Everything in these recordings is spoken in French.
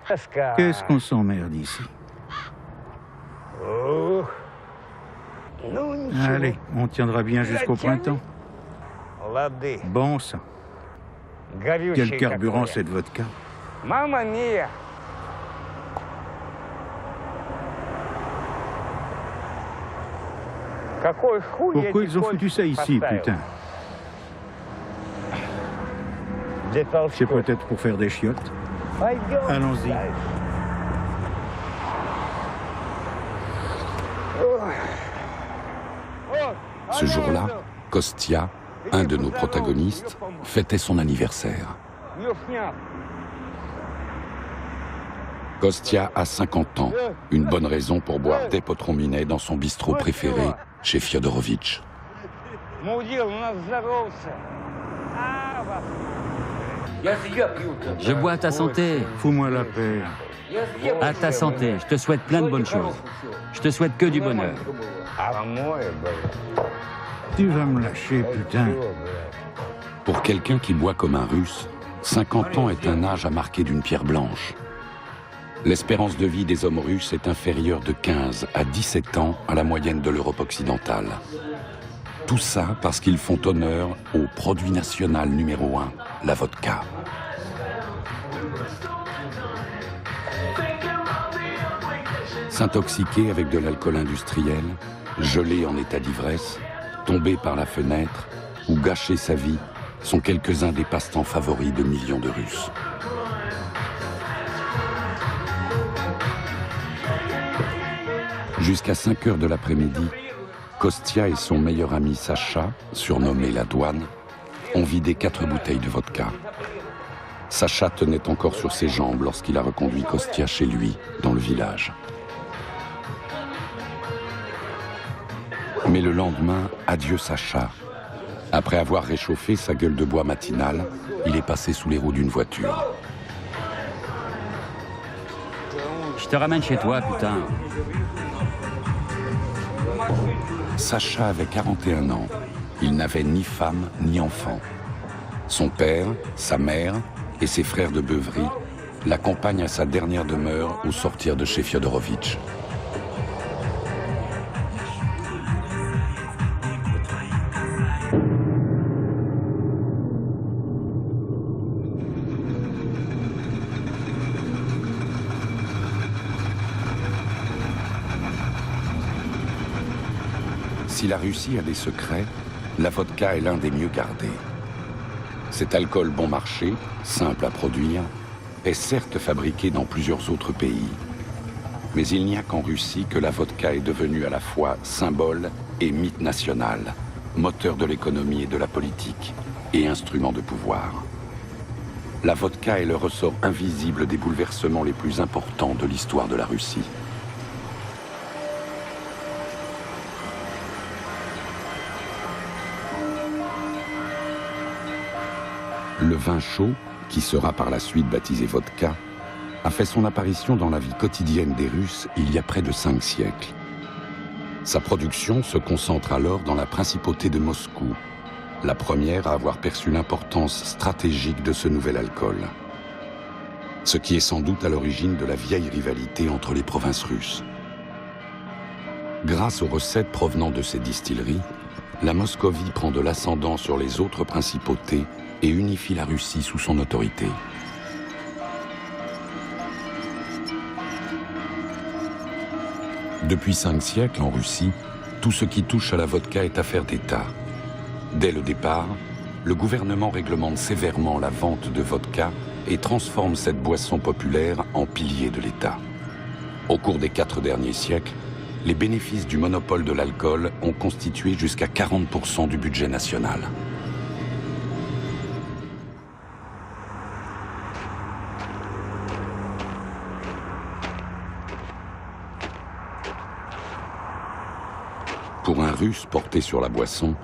Qu'est-ce qu'on s'emmerde ici? Allez, on tiendra bien jusqu'au printemps. Bon ça. Quel carburant cette vodka? Mamma mia! Pourquoi ils ont foutu ça ici, putain? C'est peut-être pour faire des chiottes. Allons-y. Ce jour-là, Kostia, un de nos protagonistes, fêtait son anniversaire. Kostia a 50 ans, une bonne raison pour boire des potrons minets dans son bistrot préféré, chez Fyodorovitch. Je bois à ta santé. Fous-moi la paix. À ta santé. Je te souhaite plein de bonnes choses. Je te souhaite que du bonheur. Tu vas me lâcher, putain. Pour quelqu'un qui boit comme un Russe, 50 ans est un âge à marquer d'une pierre blanche. L'espérance de vie des hommes russes est inférieure de 15 à 17 ans à la moyenne de l'Europe occidentale. Tout ça parce qu'ils font honneur au produit national numéro 1, la vodka. S'intoxiquer avec de l'alcool industriel, geler en état d'ivresse, tomber par la fenêtre ou gâcher sa vie sont quelques-uns des passe-temps favoris de millions de Russes. Jusqu'à 5 heures de l'après-midi, Kostia et son meilleur ami Sacha, surnommé la douane, ont vidé 4 bouteilles de vodka. Sacha tenait encore sur ses jambes lorsqu'il a reconduit Kostia chez lui, dans le village. Mais le lendemain, adieu Sacha. Après avoir réchauffé sa gueule de bois matinale, il est passé sous les roues d'une voiture. Je te ramène chez toi, putain. Sacha avait 41 ans. Il n'avait ni femme ni enfant. Son père, sa mère et ses frères de beuverie l'accompagnent à sa dernière demeure au sortir de chez Fyodorovitch. Si la Russie a des secrets, la vodka est l'un des mieux gardés. Cet alcool bon marché, simple à produire, est certes fabriqué dans plusieurs autres pays. Mais il n'y a qu'en Russie que la vodka est devenue à la fois symbole et mythe national, moteur de l'économie et de la politique, et instrument de pouvoir. La vodka est le ressort invisible des bouleversements les plus importants de l'histoire de la Russie. Le vin chaud, qui sera par la suite baptisé vodka, a fait son apparition dans la vie quotidienne des Russes il y a près de 5 siècles. Sa production se concentre alors dans la principauté de Moscou, la première à avoir perçu l'importance stratégique de ce nouvel alcool. Ce qui est sans doute à l'origine de la vieille rivalité entre les provinces russes. Grâce aux recettes provenant de ces distilleries, la Moscovie prend de l'ascendant sur les autres principautés et unifie la Russie sous son autorité. Depuis 5 siècles en Russie, tout ce qui touche à la vodka est affaire d'État. Dès le départ, le gouvernement réglemente sévèrement la vente de vodka et transforme cette boisson populaire en pilier de l'État. Au cours des 4 derniers siècles, les bénéfices du monopole de l'alcool ont constitué jusqu'à 40% du budget national. Pour un Russe porté sur la boisson,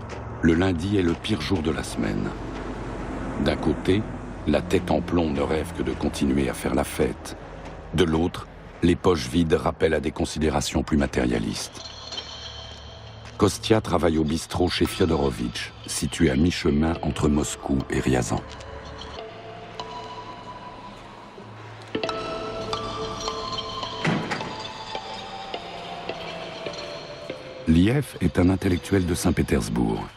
le lundi est le pire jour de la semaine. D'un côté, la tête en plomb ne rêve que de continuer à faire la fête. De l'autre, les poches vides rappellent à des considérations plus matérialistes. Kostia travaille au bistrot chez Fyodorovitch, situé à mi-chemin entre Moscou et Ryazan. Liev est un intellectuel de Saint-Pétersbourg.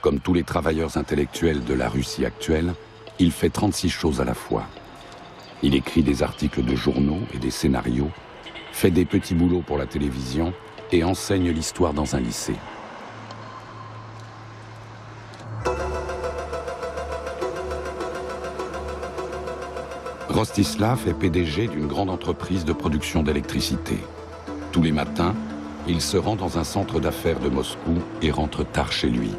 Comme tous les travailleurs intellectuels de la Russie actuelle, il fait 36 choses à la fois. Il écrit des articles de journaux et des scénarios, fait des petits boulots pour la télévision et enseigne l'histoire dans un lycée. Rostislav est PDG d'une grande entreprise de production d'électricité. Tous les matins, il se rend dans un centre d'affaires de Moscou et rentre tard chez lui.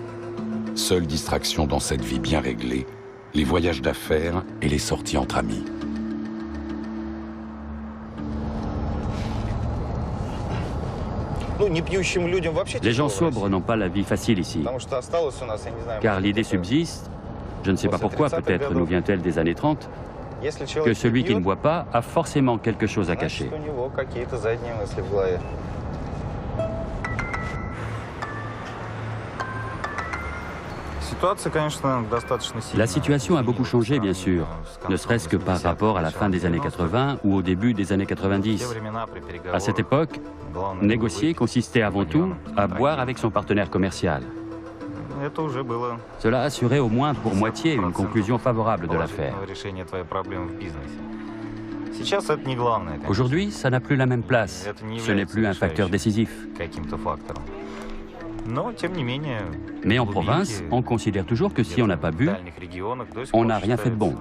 Seule distraction dans cette vie bien réglée, les voyages d'affaires et les sorties entre amis. Les gens sobres n'ont pas la vie facile ici, car l'idée subsiste, je ne sais pas pourquoi, peut-être nous vient-elle des années 30, que celui qui ne boit pas a forcément quelque chose à cacher. La situation a beaucoup changé, bien sûr, ne serait-ce que par rapport à la fin des années 80 ou au début des années 90. À cette époque, négocier consistait avant tout à boire avec son partenaire commercial. Cela assurait au moins pour moitié une conclusion favorable de l'affaire. Aujourd'hui, ça n'a plus la même place. Ce n'est plus un facteur décisif. Mais en province, on considère toujours que si on n'a pas bu, on n'a rien fait de bon.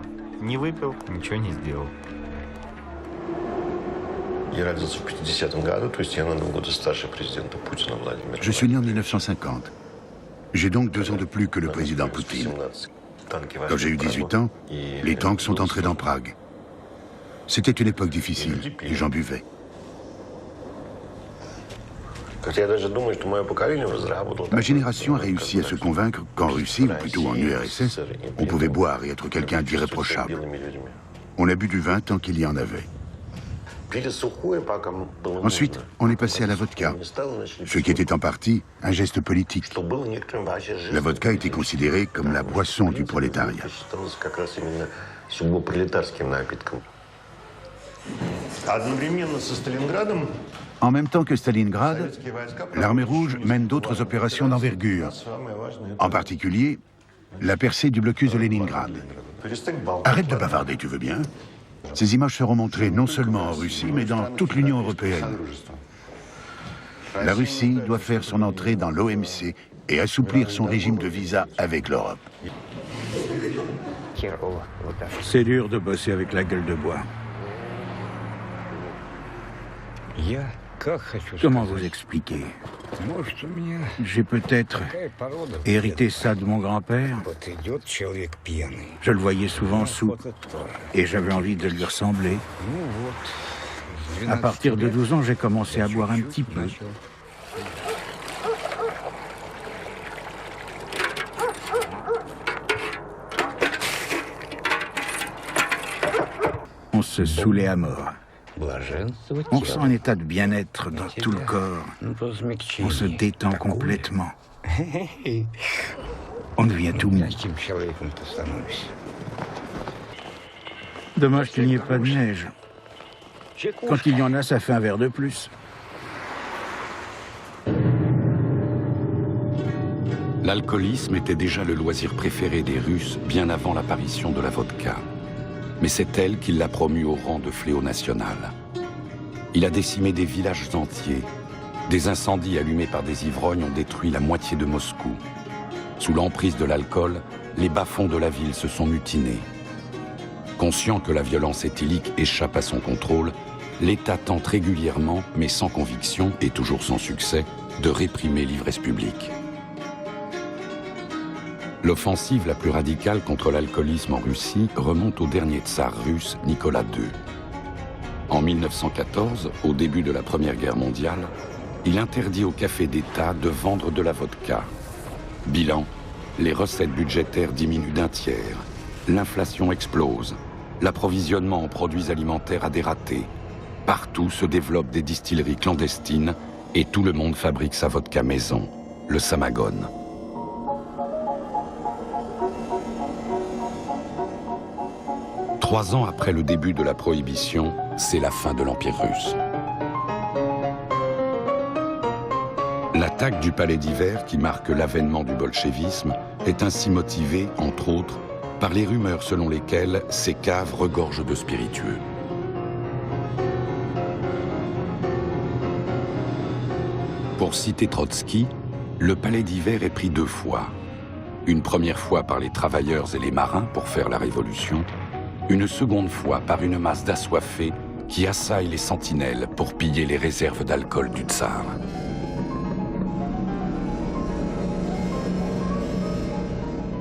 Je suis né en 1950. J'ai donc 2 ans de plus que le président Poutine. Quand j'ai eu 18 ans, les tanks sont entrés dans Prague. C'était une époque difficile et j'en buvais. Ma génération a réussi à se convaincre qu'en Russie, ou plutôt en URSS, on pouvait boire et être quelqu'un d'irréprochable. On a bu du vin tant qu'il y en avait. Ensuite, on est passé à la vodka, ce qui était en partie un geste politique. La vodka était considérée comme la boisson du prolétariat. En même temps que Stalingrad, l'armée rouge mène d'autres opérations d'envergure, en particulier la percée du blocus de Leningrad. Arrête de bavarder, tu veux bien? Ces images seront montrées non seulement en Russie, mais dans toute l'Union européenne. La Russie doit faire son entrée dans l'OMC et assouplir son régime de visa avec l'Europe. C'est dur de bosser avec la gueule de bois. Comment vous expliquer? J'ai peut-être hérité ça de mon grand-père. Je le voyais souvent sous et j'avais envie de lui ressembler. À partir de 12 ans, j'ai commencé à boire un petit peu. On se saoulait à mort. On sent un état de bien-être dans tout le corps. On se détend complètement. On devient tout mou. Dommage qu'il n'y ait pas de neige. Quand il y en a, ça fait un verre de plus. L'alcoolisme était déjà le loisir préféré des Russes bien avant l'apparition de la vodka. Mais c'est elle qui l'a promu au rang de fléau national. Il a décimé des villages entiers. Des incendies allumés par des ivrognes ont détruit la moitié de Moscou. Sous l'emprise de l'alcool, les bas-fonds de la ville se sont mutinés. Conscient que la violence éthylique échappe à son contrôle, l'État tente régulièrement, mais sans conviction et toujours sans succès, de réprimer l'ivresse publique. L'offensive la plus radicale contre l'alcoolisme en Russie remonte au dernier tsar russe, Nicolas II. En 1914, au début de la Première Guerre mondiale, il interdit aux cafés d'État de vendre de la vodka. Bilan, les recettes budgétaires diminuent d'un tiers, l'inflation explose, l'approvisionnement en produits alimentaires a dératé. Partout se développent des distilleries clandestines et tout le monde fabrique sa vodka maison, le Samagon. Trois ans après le début de la prohibition, c'est la fin de l'Empire russe. L'attaque du palais d'hiver, qui marque l'avènement du bolchevisme, est ainsi motivée, entre autres, par les rumeurs selon lesquelles ces caves regorgent de spiritueux. Pour citer Trotsky, le palais d'hiver est pris 2 fois. Une première fois par les travailleurs et les marins pour faire la révolution, une seconde fois par une masse d'assoiffés qui assaillent les sentinelles pour piller les réserves d'alcool du tsar.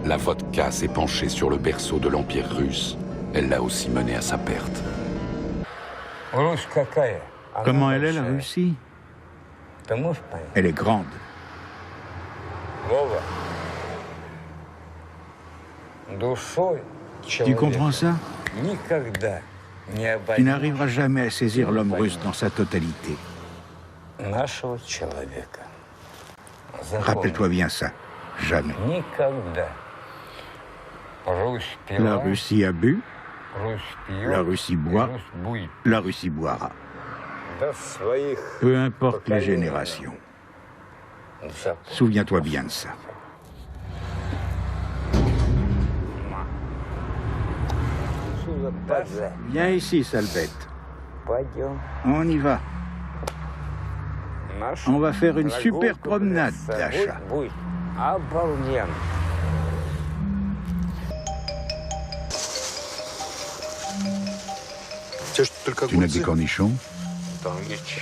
La vodka s'est penchée sur le berceau de l'Empire russe. Elle l'a aussi mené à sa perte. Comment elle est, la Russie? Elle est grande. Tu comprends ça? Tu n'arriveras jamais à saisir l'homme russe dans sa totalité. Rappelle-toi bien ça. Jamais. La Russie a bu, la Russie boit, la Russie boira. Peu importe les générations. Souviens-toi bien de ça. Viens ici, sale bête. On y va. On va faire une super promenade, Dasha. Tu n'as que des cornichons?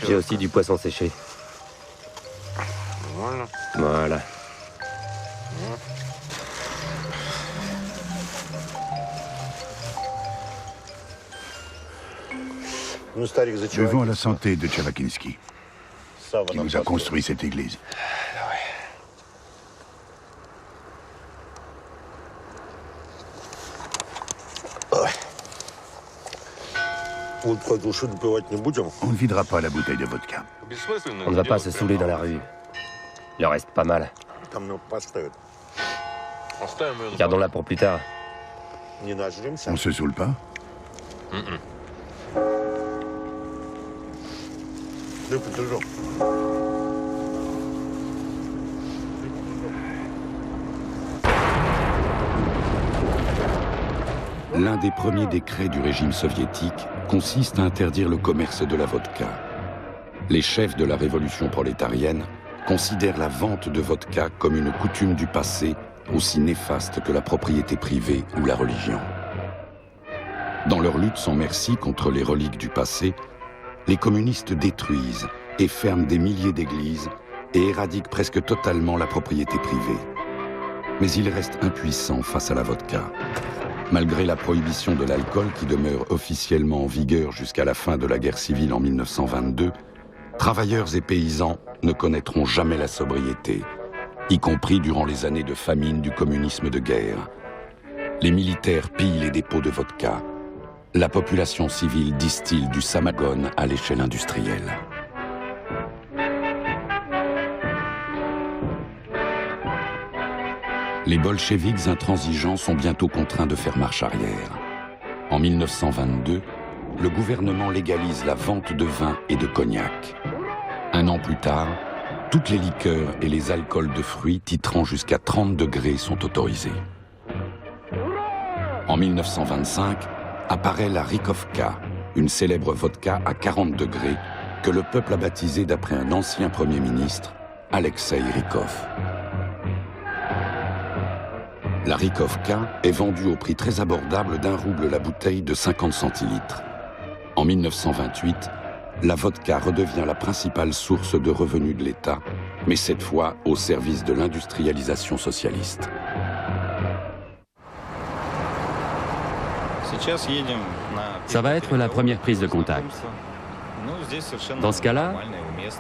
J'ai aussi du poisson séché. Voilà. Buvons à la santé de Tchavakinski, qui nous a construit cette église. On ne videra pas la bouteille de vodka. On ne va pas se saouler dans la rue. Il en reste pas mal. Gardons-la pour plus tard. On se saoule pas? L'un des premiers décrets du régime soviétique consiste à interdire le commerce de la vodka. Les chefs de la révolution prolétarienne considèrent la vente de vodka comme une coutume du passé aussi néfaste que la propriété privée ou la religion. Dans leur lutte sans merci contre les reliques du passé, les communistes détruisent et ferment des milliers d'églises et éradiquent presque totalement la propriété privée. Mais ils restent impuissants face à la vodka. Malgré la prohibition de l'alcool qui demeure officiellement en vigueur jusqu'à la fin de la guerre civile en 1922, travailleurs et paysans ne connaîtront jamais la sobriété, y compris durant les années de famine du communisme de guerre. Les militaires pillent les dépôts de vodka. La population civile distille du samagon à l'échelle industrielle. Les bolcheviks intransigeants sont bientôt contraints de faire marche arrière. En 1922, le gouvernement légalise la vente de vin et de cognac. Un an plus tard, toutes les liqueurs et les alcools de fruits titrant jusqu'à 30 degrés sont autorisés. En 1925, apparaît la Rikovka, une célèbre vodka à 40 degrés que le peuple a baptisée d'après un ancien Premier ministre, Alexei Rykov. La Rikovka est vendue au prix très abordable d'1 rouble la bouteille de 50 centilitres. En 1928, la vodka redevient la principale source de revenus de l'État, mais cette fois au service de l'industrialisation socialiste. Ça va être la première prise de contact. Dans ce cas-là,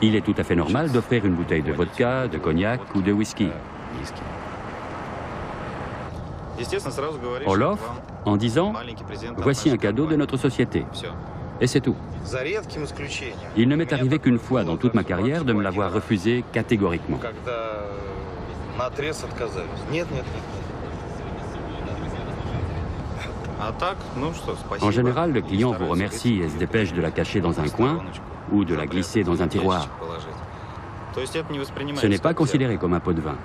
il est tout à fait normal d'offrir une bouteille de vodka, de cognac ou de whisky. On l'offre en disant « Voici un cadeau de notre société ». Et c'est tout. Il ne m'est arrivé qu'une fois dans toute ma carrière de me l'avoir refusé catégoriquement. En général, le client vous remercie et se dépêche de la cacher dans un coin ou de la glisser dans un tiroir. Ce n'est pas considéré comme un pot de vin.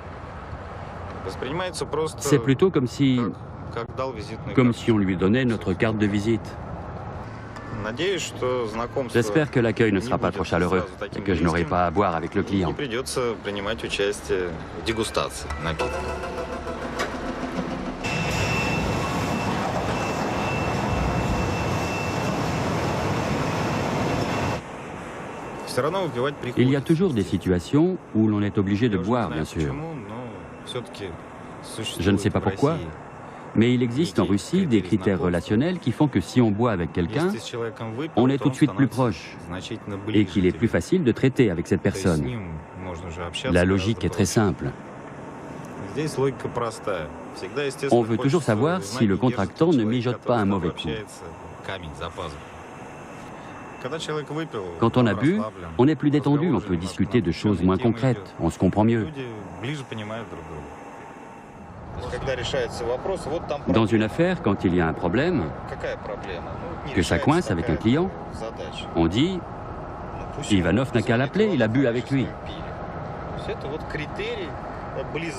C'est plutôt comme si on lui donnait notre carte de visite. J'espère que l'accueil ne sera pas trop chaleureux et que je n'aurai pas à boire avec le client. Il y a toujours des situations où l'on est obligé de boire, bien sûr. Je ne sais pas pourquoi, mais il existe en Russie des critères relationnels qui font que si on boit avec quelqu'un, on est tout de suite plus proche et qu'il est plus facile de traiter avec cette personne. La logique est très simple. On veut toujours savoir si le contractant ne mijote pas un mauvais coup. Quand on a bu, on est plus détendu, on peut discuter de choses moins concrètes, on se comprend mieux. Dans une affaire, quand il y a un problème, que ça coince avec un client, on dit « Ivanov n'a qu'à l'appeler, il a bu avec lui ».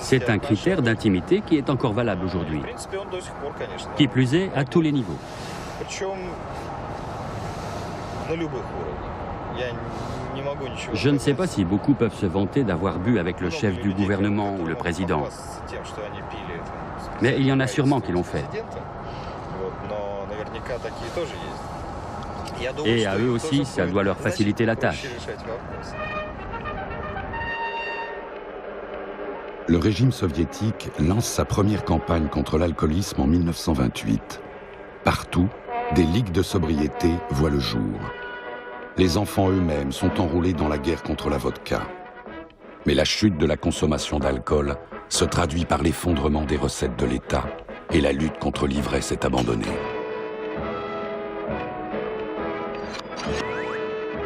C'est un critère d'intimité qui est encore valable aujourd'hui. Qui plus est, à tous les niveaux. Je ne sais pas si beaucoup peuvent se vanter d'avoir bu avec le chef du gouvernement ou le président. Mais il y en a sûrement qui l'ont fait. Et à eux aussi, ça doit leur faciliter la tâche. Le régime soviétique lance sa première campagne contre l'alcoolisme en 1928. Partout, des ligues de sobriété voient le jour. Les enfants eux-mêmes sont enrôlés dans la guerre contre la vodka. Mais la chute de la consommation d'alcool se traduit par l'effondrement des recettes de l'État et la lutte contre l'ivresse est abandonnée.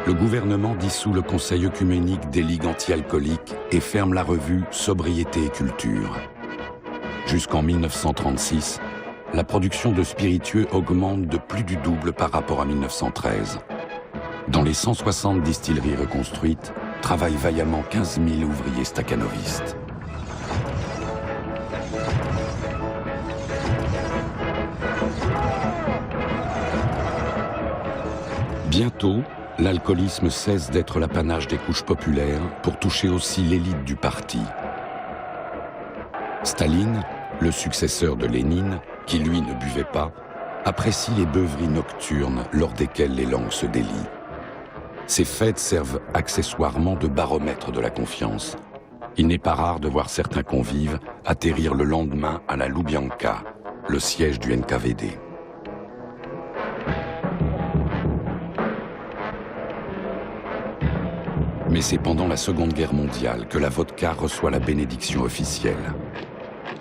Le gouvernement dissout le Conseil œcuménique des ligues anti-alcooliques et ferme la revue Sobriété et Culture. Jusqu'en 1936, la production de spiritueux augmente de plus du double par rapport à 1913. Dans les 160 distilleries reconstruites, travaillent vaillamment 15 000 ouvriers stakhanovistes. Bientôt, l'alcoolisme cesse d'être l'apanage des couches populaires pour toucher aussi l'élite du parti. Staline, le successeur de Lénine, qui lui ne buvait pas, apprécie les beuveries nocturnes lors desquelles les langues se délient. Ces fêtes servent accessoirement de baromètre de la confiance. Il n'est pas rare de voir certains convives atterrir le lendemain à la Loubianka, le siège du NKVD. Mais c'est pendant la Seconde Guerre mondiale que la vodka reçoit la bénédiction officielle.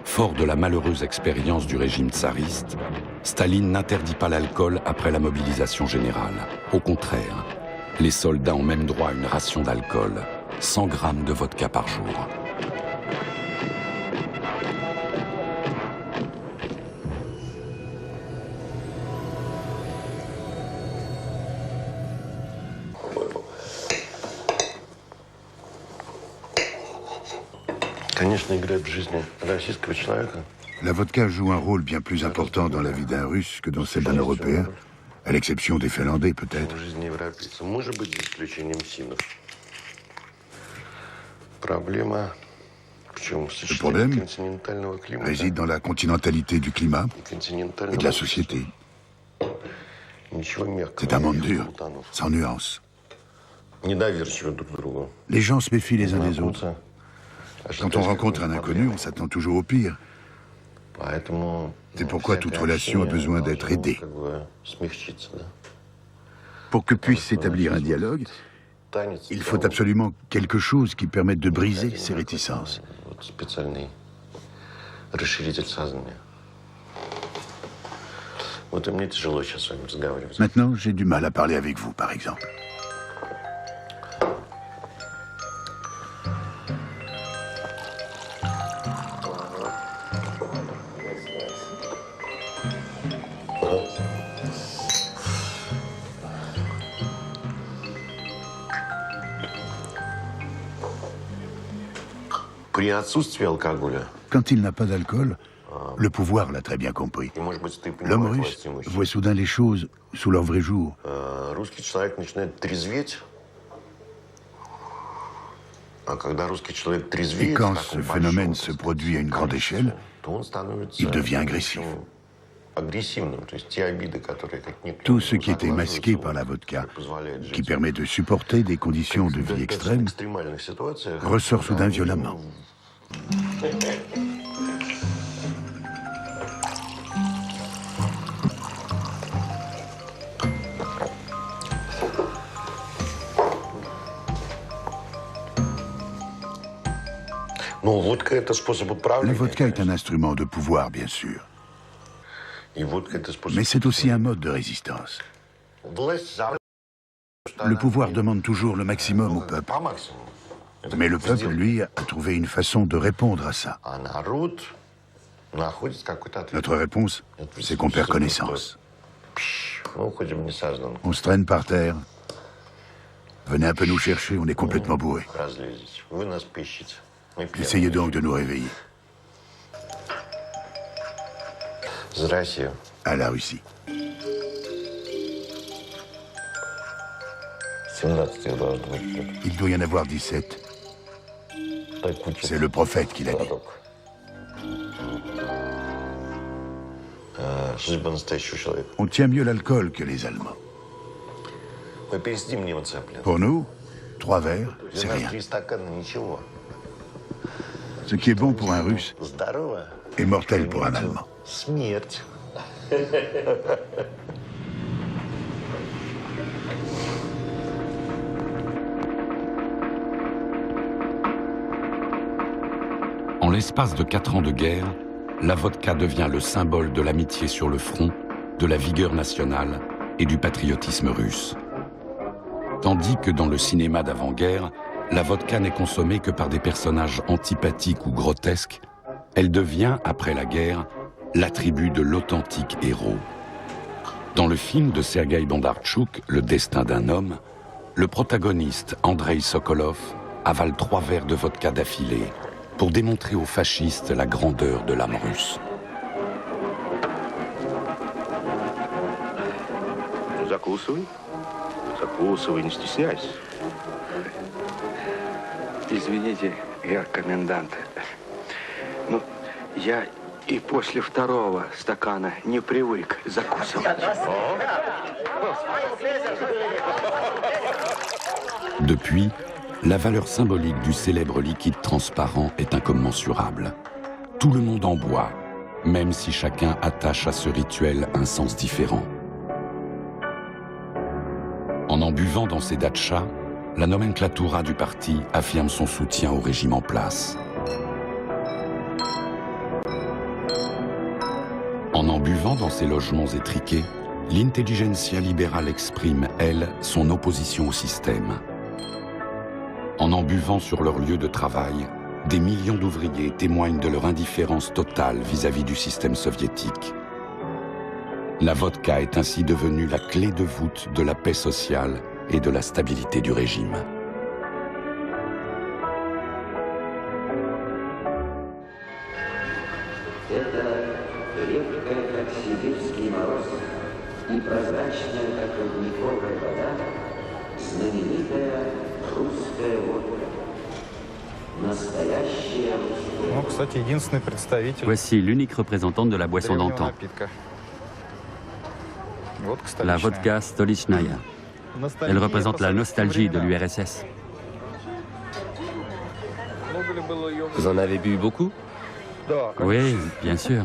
Fort de la malheureuse expérience du régime tsariste, Staline n'interdit pas l'alcool après la mobilisation générale. Au contraire, les soldats ont même droit à une ration d'alcool, 100 grammes de vodka par jour. La vodka joue un rôle bien plus important dans la vie d'un Russe que dans celle d'un Européen, à l'exception des Finlandais peut-être. Le problème réside dans la continentalité du climat et de la société. C'est un monde dur, sans nuance. Les gens se méfient les uns des autres. Quand on rencontre un inconnu, on s'attend toujours au pire. C'est pourquoi toute relation a besoin d'être aidée. Pour que puisse s'établir un dialogue, il faut absolument quelque chose qui permette de briser ces réticences. Maintenant, j'ai du mal à parler avec vous, par exemple. Quand il n'a pas d'alcool, le pouvoir l'a très bien compris. L'homme russe voit soudain les choses sous leur vrai jour. Et quand ce phénomène se produit à une grande échelle, il devient agressif. Tout ce qui était masqué par la vodka, qui permet de supporter des conditions de vie extrêmes, ressort soudain violemment. La vodka est un instrument de pouvoir, bien sûr. Mais c'est aussi un mode de résistance. Le pouvoir demande toujours le maximum au peuple. Mais le peuple, lui, a trouvé une façon de répondre à ça. Notre réponse, c'est qu'on perd connaissance. On se traîne par terre. Venez un peu nous chercher, on est complètement bourrés. Essayez donc de nous réveiller. À la Russie. Il doit y en avoir 17. C'est le prophète qui l'a dit. On tient mieux l'alcool que les Allemands. Pour nous, 3 verres, c'est rien. Ce qui est bon pour un Russe est mortel pour un Allemand. En l'espace de 4 ans de guerre, la vodka devient le symbole de l'amitié sur le front, de la vigueur nationale et du patriotisme russe. Tandis que dans le cinéma d'avant-guerre, la vodka n'est consommée que par des personnages antipathiques ou grotesques, elle devient, après la guerre, l'attribut de l'authentique héros. Dans le film de Sergueï Bondartchouk, Le destin d'un homme, le protagoniste, Andrei Sokolov, avale 3 verres de vodka d'affilée pour démontrer aux fascistes la grandeur de l'âme russe. Закусывай, не стесняйся. Извините, герр комендант. Ну, я и после 2-го стакана не привык закусывать. Depuis, la valeur symbolique du célèbre liquide transparent est incommensurable. Tout le monde en boit, même si chacun attache à ce rituel un sens différent. En buvant dans ces dachas, la nomenclatura du parti affirme son soutien au régime en place. En buvant dans ces logements étriqués, l'intelligentsia libérale exprime, elle, son opposition au système. En buvant sur leur lieu de travail, des millions d'ouvriers témoignent de leur indifférence totale vis-à-vis du système soviétique. La vodka est ainsi devenue la clé de voûte de la paix sociale et de la stabilité du régime. Voici l'unique représentante de la boisson d'antan. La vodka Stolichnaya. Elle représente la nostalgie de l'URSS. Vous en avez bu beaucoup? Oui, bien sûr.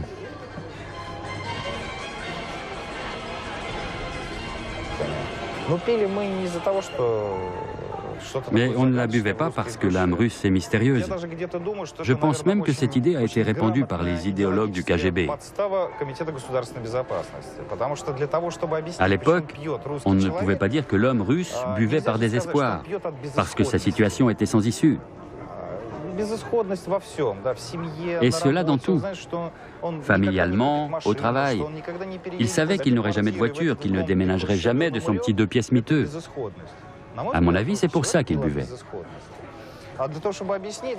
Mais on ne la buvait pas parce que l'âme russe est mystérieuse. Je pense même que cette idée a été répandue par les idéologues du KGB. À l'époque, on ne pouvait pas dire que l'homme russe buvait par désespoir, parce que sa situation était sans issue. Et cela dans tout, familialement, au travail. Il savait qu'il n'aurait jamais de voiture, qu'il ne déménagerait jamais de son petit 2 pièces miteux. À mon avis, c'est pour ça qu'il buvait.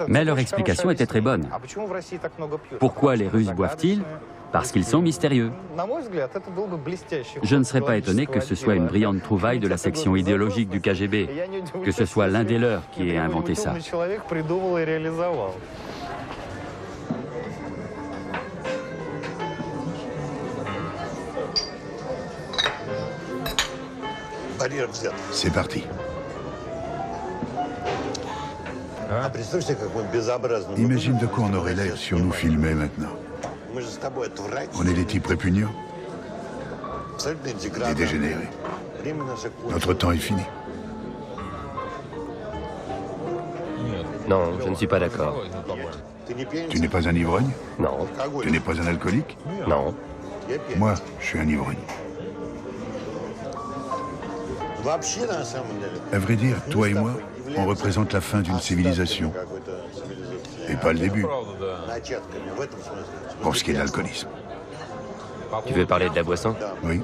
Mais leur explication était très bonne. Pourquoi les Russes boivent-ils? Parce qu'ils sont mystérieux. Je ne serais pas étonné que ce soit une brillante trouvaille de la section idéologique du KGB, que ce soit l'un des leurs qui ait inventé ça. C'est parti. Imagine de quoi on aurait l'air si on nous filmait maintenant. On est des types répugnants, des dégénérés. Notre temps est fini. Non, je ne suis pas d'accord. Tu n'es pas un ivrogne? Non. Tu n'es pas un alcoolique? Non. Moi, je suis un ivrogne. À vrai dire, toi et moi, on représente la fin d'une civilisation. Et pas le début. Pour ce qui est de l'alcoolisme. Tu veux parler de la boisson? Oui.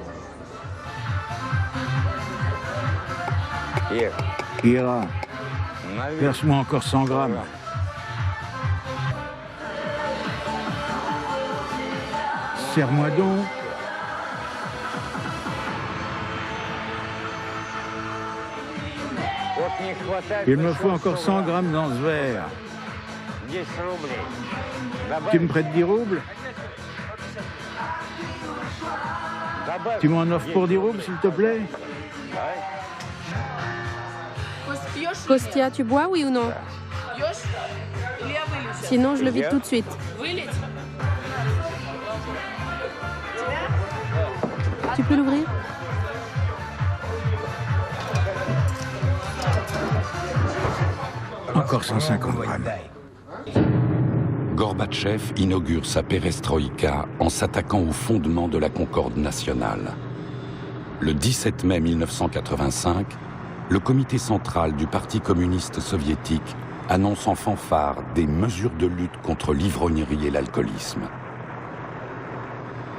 Ira, verse-moi encore 100 grammes. Serre-moi donc. Il me faut encore 100 grammes dans ce verre. Tu me prêtes 10 roubles? Tu m'en offres pour 10 roubles, s'il te plaît? Kostya, tu bois, oui ou non? Sinon, je le vide tout de suite. Tu peux l'ouvrir? Encore 150 grammes. Gorbatchev inaugure sa perestroïka en s'attaquant au fondement de la concorde nationale. Le 17 mai 1985, le comité central du Parti communiste soviétique annonce en fanfare des mesures de lutte contre l'ivrognerie et l'alcoolisme.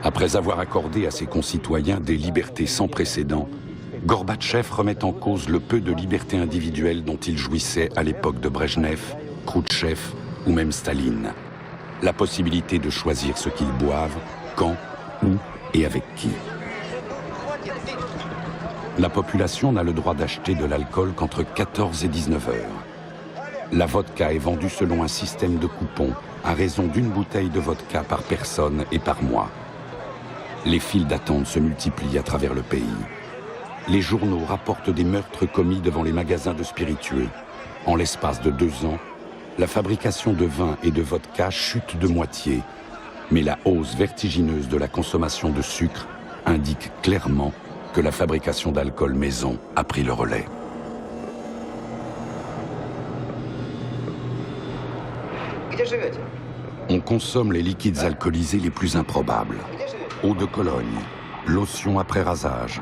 Après avoir accordé à ses concitoyens des libertés sans précédent, Gorbatchev remet en cause le peu de liberté individuelle dont il jouissait à l'époque de Brejnev, Khrouchtchev ou même Staline. La possibilité de choisir ce qu'ils boivent, quand, où et avec qui. La population n'a le droit d'acheter de l'alcool qu'entre 14 et 19 heures. La vodka est vendue selon un système de coupons, à raison d'une bouteille de vodka par personne et par mois. Les files d'attente se multiplient à travers le pays. Les journaux rapportent des meurtres commis devant les magasins de spiritueux. En l'espace de 2 ans, la fabrication de vin et de vodka chute de moitié. Mais la hausse vertigineuse de la consommation de sucre indique clairement que la fabrication d'alcool maison a pris le relais. On consomme les liquides alcoolisés les plus improbables. Eau de Cologne, lotion après rasage,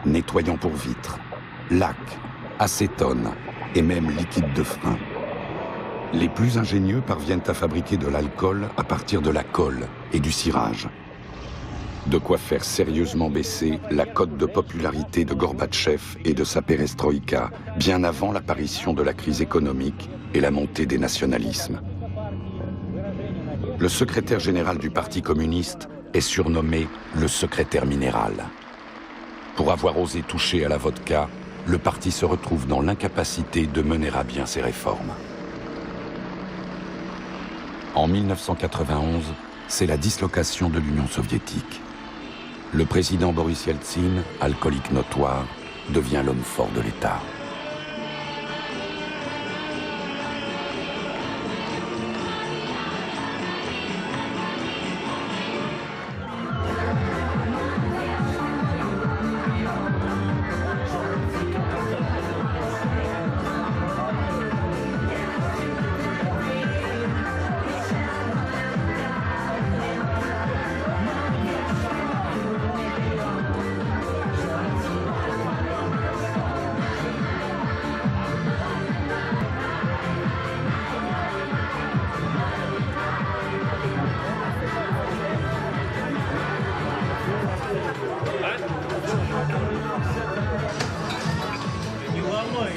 nettoyant pour vitres, lac, acétone et même liquide de frein. Les plus ingénieux parviennent à fabriquer de l'alcool à partir de la colle et du cirage. De quoi faire sérieusement baisser la cote de popularité de Gorbatchev et de sa perestroïka, bien avant l'apparition de la crise économique et la montée des nationalismes. Le secrétaire général du Parti communiste est surnommé le secrétaire minéral. Pour avoir osé toucher à la vodka, le parti se retrouve dans l'incapacité de mener à bien ses réformes. En 1991, c'est la dislocation de l'Union soviétique. Le président Boris Yeltsin, alcoolique notoire, devient l'homme fort de l'État.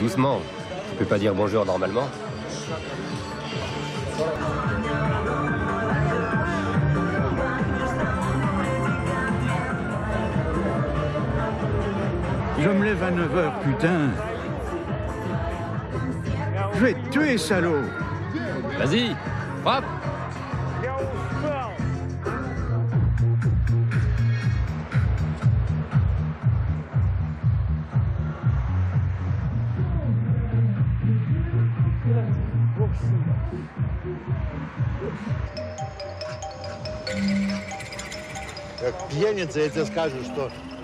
Doucement. Tu peux pas dire bonjour normalement? Je me lève à 9h, putain. Je vais te tuer, salaud. Vas-y, frappe.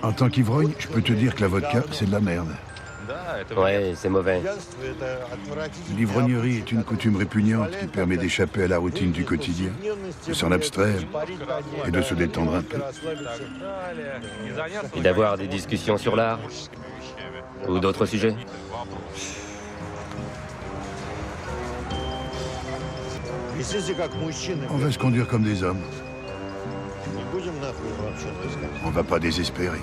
En tant qu'ivrogne, je peux te dire que la vodka, c'est de la merde. Ouais, c'est mauvais. L'ivrognerie est une coutume répugnante qui permet d'échapper à la routine du quotidien, de s'en abstraire et de se détendre un peu. Et d'avoir des discussions sur l'art. Ou d'autres sujets. On va se conduire comme des hommes. On va pas désespérer.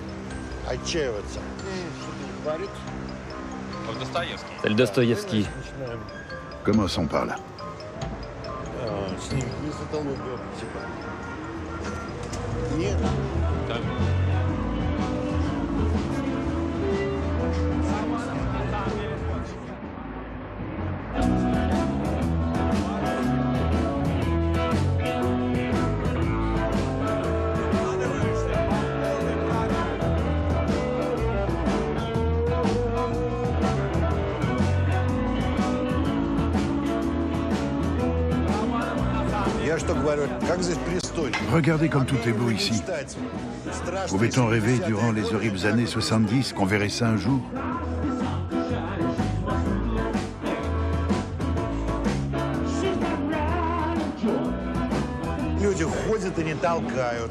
C'est le Dostoïevski. Commençons par là. Regardez comme tout est beau ici. Pouvait-on rêver durant les horribles années 70 qu'on verrait ça un jour?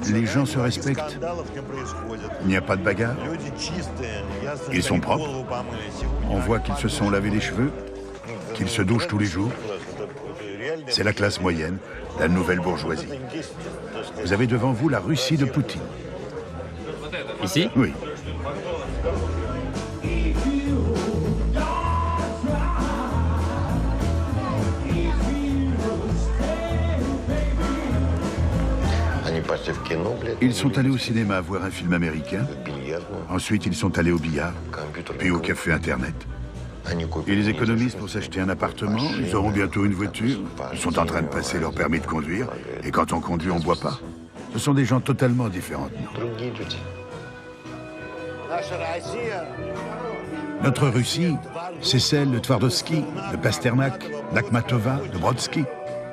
Les gens se respectent. Il n'y a pas de bagarre. Ils sont propres. On voit qu'ils se sont lavés les cheveux, qu'ils se douchent tous les jours. C'est la classe moyenne, la nouvelle bourgeoisie. Vous avez devant vous la Russie de Poutine. Ici? Oui. Ils sont allés au cinéma voir un film américain. Ensuite, ils sont allés au billard, puis au café Internet. Ils économisent pour s'acheter un appartement, ils auront bientôt une voiture, ils sont en train de passer leur permis de conduire, et quand on conduit, on ne boit pas. Ce sont des gens totalement différents de nous. Notre Russie, c'est celle de Tvardovsky, de Pasternak, d'Akhmatova, de Brodsky.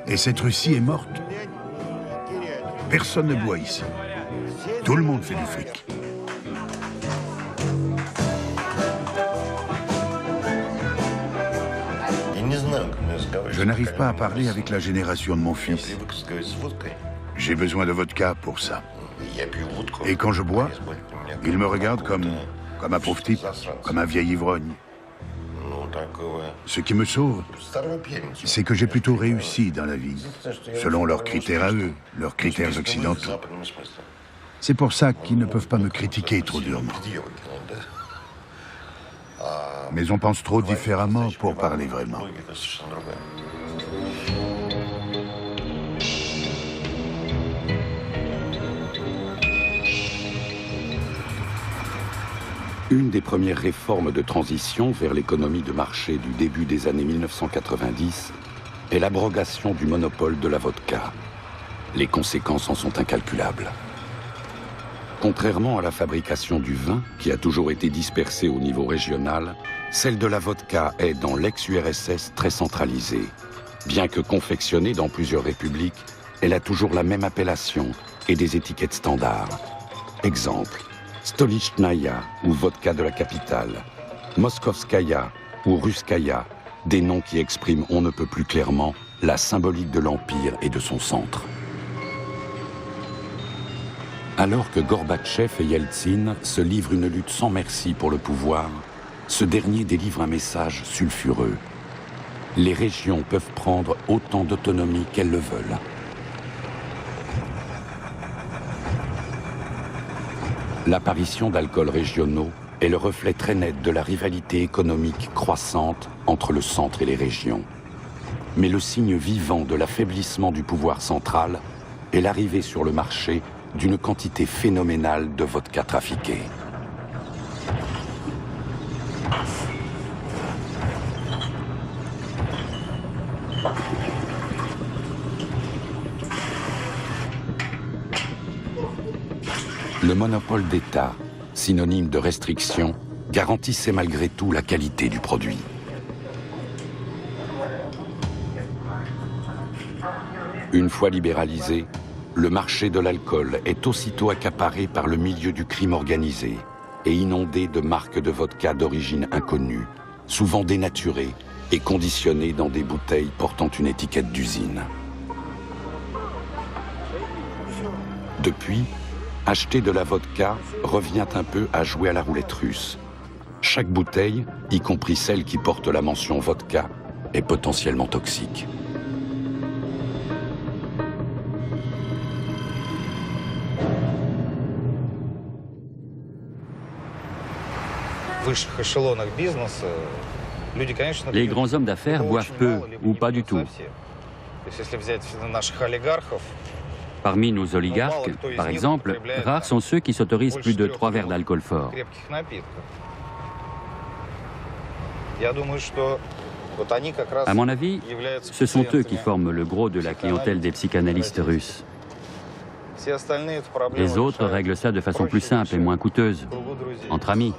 Et cette Russie est morte. Personne ne boit ici. Tout le monde fait du fric. Je n'arrive pas à parler avec la génération de mon fils. J'ai besoin de vodka pour ça. Et quand je bois, il me regarde comme un pauvre type, comme un vieil ivrogne. Ce qui me sauve, c'est que j'ai plutôt réussi dans la vie, selon leurs critères à eux, leurs critères occidentaux. C'est pour ça qu'ils ne peuvent pas me critiquer trop durement. Mais on pense trop différemment pour parler vraiment. Une des premières réformes de transition vers l'économie de marché du début des années 1990 est l'abrogation du monopole de la vodka. Les conséquences en sont incalculables. Contrairement à la fabrication du vin, qui a toujours été dispersée au niveau régional, celle de la vodka est, dans l'ex-URSS, très centralisée. Bien que confectionnée dans plusieurs républiques, elle a toujours la même appellation et des étiquettes standards. Exemple, Stolichnaya ou vodka de la capitale, Moskovskaya ou Ruskaya, des noms qui expriment on ne peut plus clairement la symbolique de l'Empire et de son centre. Alors que Gorbatchev et Yeltsin se livrent une lutte sans merci pour le pouvoir, ce dernier délivre un message sulfureux. Les régions peuvent prendre autant d'autonomie qu'elles le veulent. L'apparition d'alcools régionaux est le reflet très net de la rivalité économique croissante entre le centre et les régions. mais le signe vivant de l'affaiblissement du pouvoir central est l'arrivée sur le marché d'une quantité phénoménale de vodka trafiquée. Le monopole d'État, synonyme de restriction, garantissait malgré tout la qualité du produit. Une fois libéralisé, le marché de l'alcool est aussitôt accaparé par le milieu du crime organisé et inondé de marques de vodka d'origine inconnue, souvent dénaturées et conditionnées dans des bouteilles portant une étiquette d'usine. Depuis, acheter de la vodka revient un peu à jouer à la roulette russe. Chaque bouteille, y compris celle qui porte la mention vodka, est potentiellement toxique. Les grands hommes d'affaires boivent peu ou pas du tout. Parmi nos oligarques, par exemple, rares sont ceux qui s'autorisent plus de 3 verres d'alcool fort. À mon avis, ce sont eux qui forment le gros de la clientèle des psychanalystes russes. Les autres règlent ça de façon plus simple et moins coûteuse, entre amis.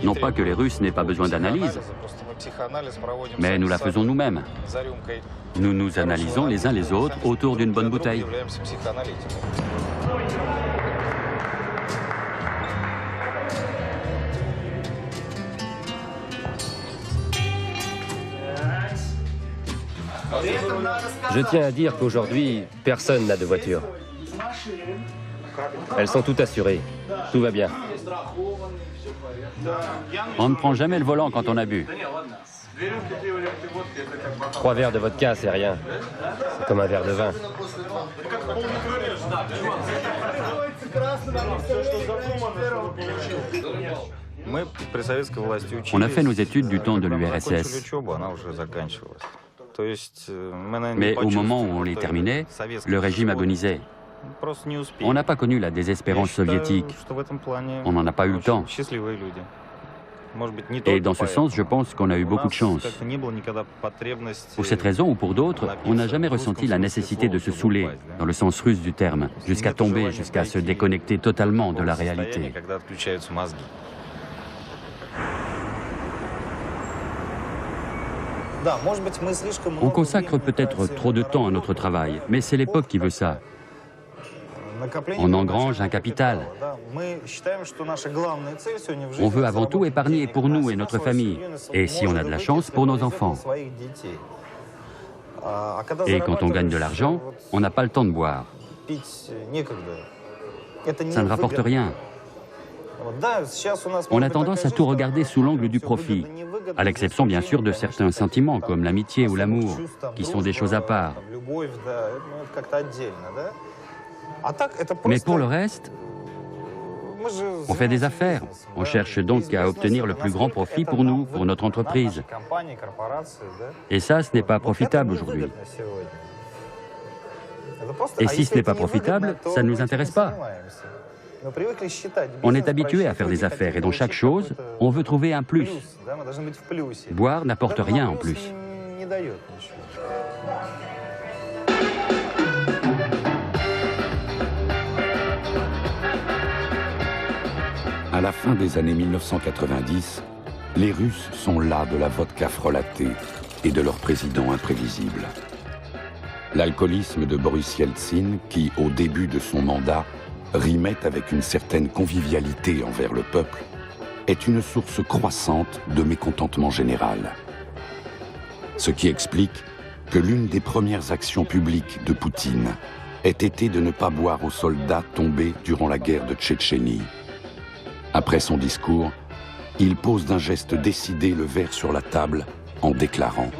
Non pas que les Russes n'aient pas besoin d'analyse, mais nous la faisons nous-mêmes. Nous nous analysons les uns les autres autour d'une bonne bouteille. Je tiens à dire qu'aujourd'hui, personne n'a de voiture. Elles sont toutes assurées. Tout va bien. On ne prend jamais le volant quand on a bu. 3 verres de vodka, c'est rien. C'est comme un verre de vin. On a fait nos études du temps de l'URSS. Mais au moment où on les terminait, le régime agonisait. On n'a pas connu la désespérance soviétique. On n'en a pas eu le temps. Et dans ce sens, je pense qu'on a eu beaucoup de chance. Pour cette raison ou pour d'autres, on n'a jamais ressenti la nécessité de se saouler, dans le sens russe du terme, jusqu'à tomber, jusqu'à se déconnecter totalement de la réalité. On consacre peut-être trop de temps à notre travail, mais c'est l'époque qui veut ça. On engrange un capital. On veut avant tout épargner pour nous et notre famille, et si on a de la chance, pour nos enfants. Et quand on gagne de l'argent, on n'a pas le temps de boire. Ça ne rapporte rien. On a tendance à tout regarder sous l'angle du profit, à l'exception bien sûr de certains sentiments comme l'amitié ou l'amour, qui sont des choses à part. Mais pour le reste, on fait des affaires. On cherche donc à obtenir le plus grand profit pour nous, pour notre entreprise. Et ça, ce n'est pas profitable aujourd'hui. Et si ce n'est pas profitable, ça ne nous intéresse pas. On est habitué à faire des affaires et dans chaque chose, on veut trouver un plus. Boire n'apporte rien en plus. À la fin des années 1990, les Russes sont las de la vodka frelatée et de leur président imprévisible. L'alcoolisme de Boris Yeltsin, qui, au début de son mandat, rimait avec une certaine convivialité envers le peuple, est une source croissante de mécontentement général. Ce qui explique que l'une des premières actions publiques de Poutine ait été de ne pas boire aux soldats tombés durant la guerre de Tchétchénie. Après son discours, il pose d'un geste décidé le verre sur la table en déclarant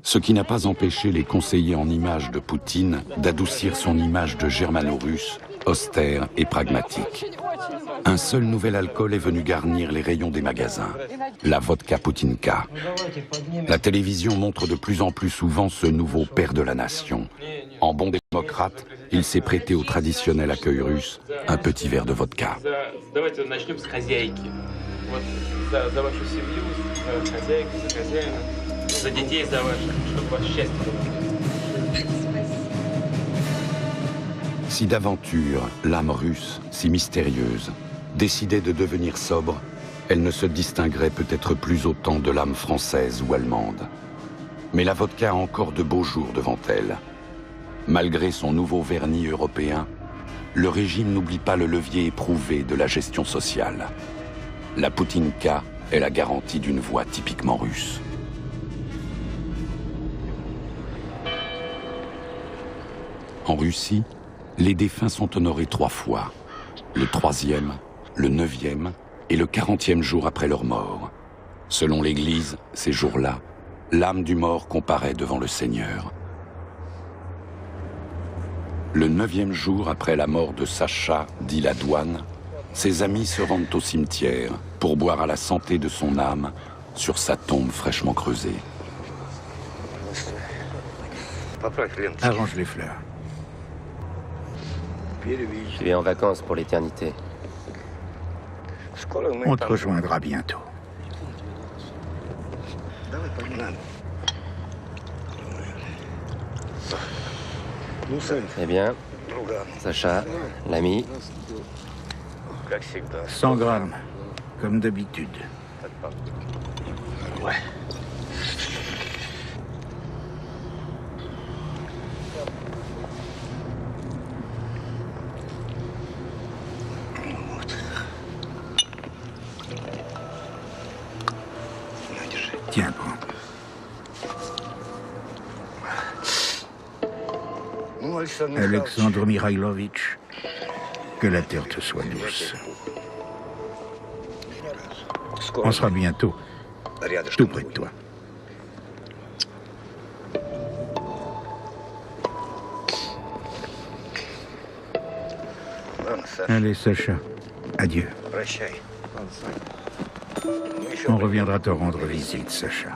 ce qui n'a pas empêché les conseillers en images de Poutine d'adoucir son image de germano-russe, austère et pragmatique. Un seul nouvel alcool est venu garnir les rayons des magasins, la vodka Poutinka. La télévision montre de plus en plus souvent ce nouveau père de la nation. En bon démocrate, il s'est prêté au traditionnel accueil russe, un petit verre de vodka. Si d'aventure, l'âme russe, si mystérieuse, décidait de devenir sobre, elle ne se distinguerait peut-être plus autant de l'âme française ou allemande. Mais la vodka a encore de beaux jours devant elle. Malgré son nouveau vernis européen, le régime n'oublie pas le levier éprouvé de la gestion sociale. La Poutinka est la garantie d'une voix typiquement russe. En Russie, les défunts sont honorés 3 fois, le 3e, le 9e et le 40e jour après leur mort. Selon l'Église, ces jours-là, l'âme du mort comparaît devant le Seigneur. Le 9e jour après la mort de Sacha, dit la douane, ses amis se rendent au cimetière pour boire à la santé de son âme sur sa tombe fraîchement creusée. Arrange les fleurs. Tu es en vacances pour l'éternité. On te rejoindra bientôt. Eh bien, Sacha, l'ami, 100 grammes, comme d'habitude. Ouais. Tiens, prends. Alexandre Mikhailovitch, que la terre te soit douce. On sera bientôt tout près de toi. Allez, Sacha, adieu. On reviendra te rendre visite, Sacha.